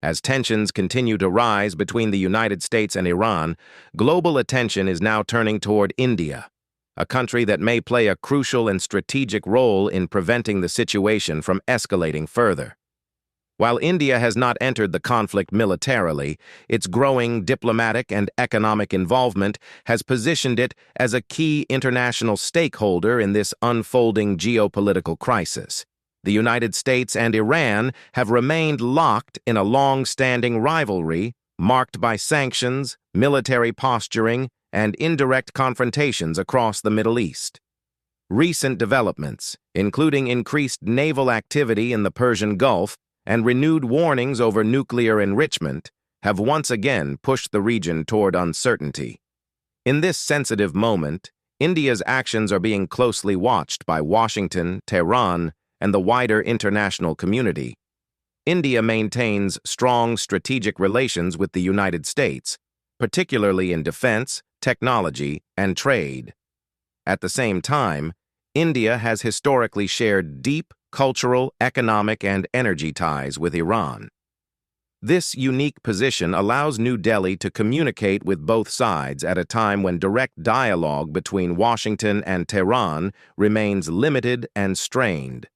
As tensions continue to rise between the United States and Iran, global attention is now turning toward India, a country that may play a crucial and strategic role in preventing the situation from escalating further. While India has not entered the conflict militarily, its growing diplomatic and economic involvement has positioned it as a key international stakeholder in this unfolding geopolitical crisis. The United States and Iran have remained locked in a long-standing rivalry marked by sanctions, military posturing, and indirect confrontations across the Middle East. Recent developments, including increased naval activity in the Persian Gulf and renewed warnings over nuclear enrichment, have once again pushed the region toward uncertainty. In this sensitive moment, India's actions are being closely watched by Washington, Tehran, and the wider international community. India maintains strong strategic relations with the United States, particularly in defense, technology, and trade. At the same time, India has historically shared deep cultural, economic, and energy ties with Iran. This unique position allows New Delhi to communicate with both sides at a time when direct dialogue between Washington and Tehran remains limited and strained.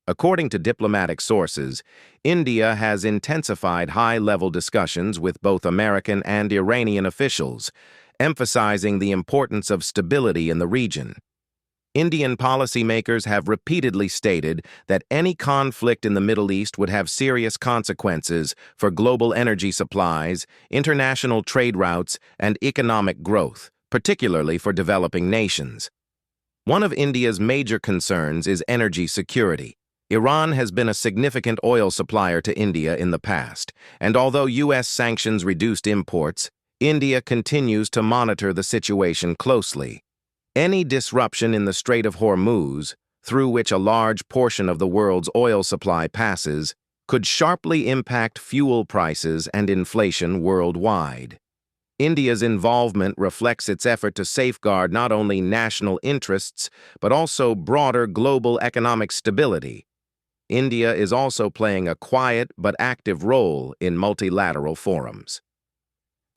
According to diplomatic sources, India has intensified high-level discussions with both American and Iranian officials, emphasizing the importance of stability in the region. Indian policymakers have repeatedly stated that any conflict in the Middle East would have serious consequences for global energy supplies, international trade routes, and economic growth, particularly for developing nations. One of India's major concerns is energy security. Iran has been a significant oil supplier to India in the past, and although U.S. sanctions reduced imports, India continues to monitor the situation closely. Any disruption in the Strait of Hormuz, through which a large portion of the world's oil supply passes, could sharply impact fuel prices and inflation worldwide. India's involvement reflects its effort to safeguard not only national interests, but also broader global economic stability. India is also playing a quiet but active role in multilateral forums.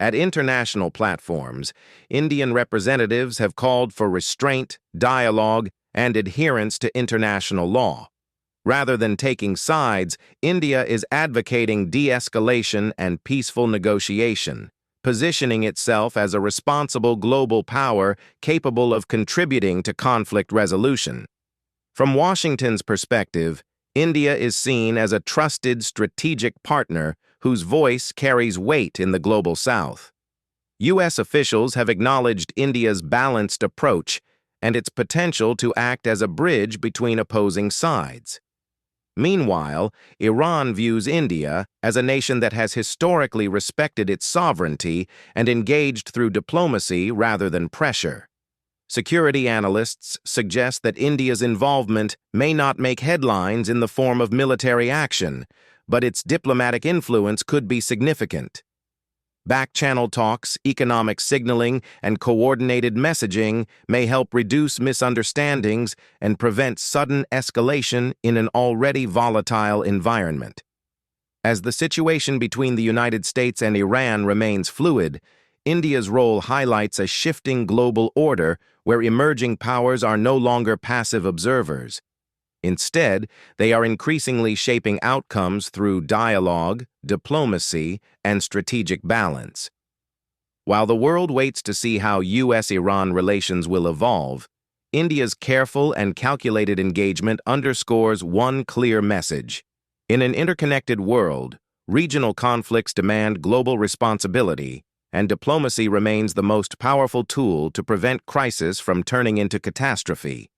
At international platforms, Indian representatives have called for restraint, dialogue, and adherence to international law. Rather than taking sides, India is advocating de-escalation and peaceful negotiation, positioning itself as a responsible global power capable of contributing to conflict resolution. From Washington's perspective, India is seen as a trusted strategic partner whose voice carries weight in the global South. U.S. officials have acknowledged India's balanced approach and its potential to act as a bridge between opposing sides. Meanwhile, Iran views India as a nation that has historically respected its sovereignty and engaged through diplomacy rather than pressure. Security analysts suggest that India's involvement may not make headlines in the form of military action, but its diplomatic influence could be significant. Back-channel talks, economic signaling, and coordinated messaging may help reduce misunderstandings and prevent sudden escalation in an already volatile environment. As the situation between the United States and Iran remains fluid, India's role highlights a shifting global order where emerging powers are no longer passive observers. Instead, they are increasingly shaping outcomes through dialogue, diplomacy, and strategic balance. While the world waits to see how U.S.-Iran relations will evolve, India's careful and calculated engagement underscores one clear message. In an interconnected world, regional conflicts demand global responsibility, and diplomacy remains the most powerful tool to prevent crisis from turning into catastrophe.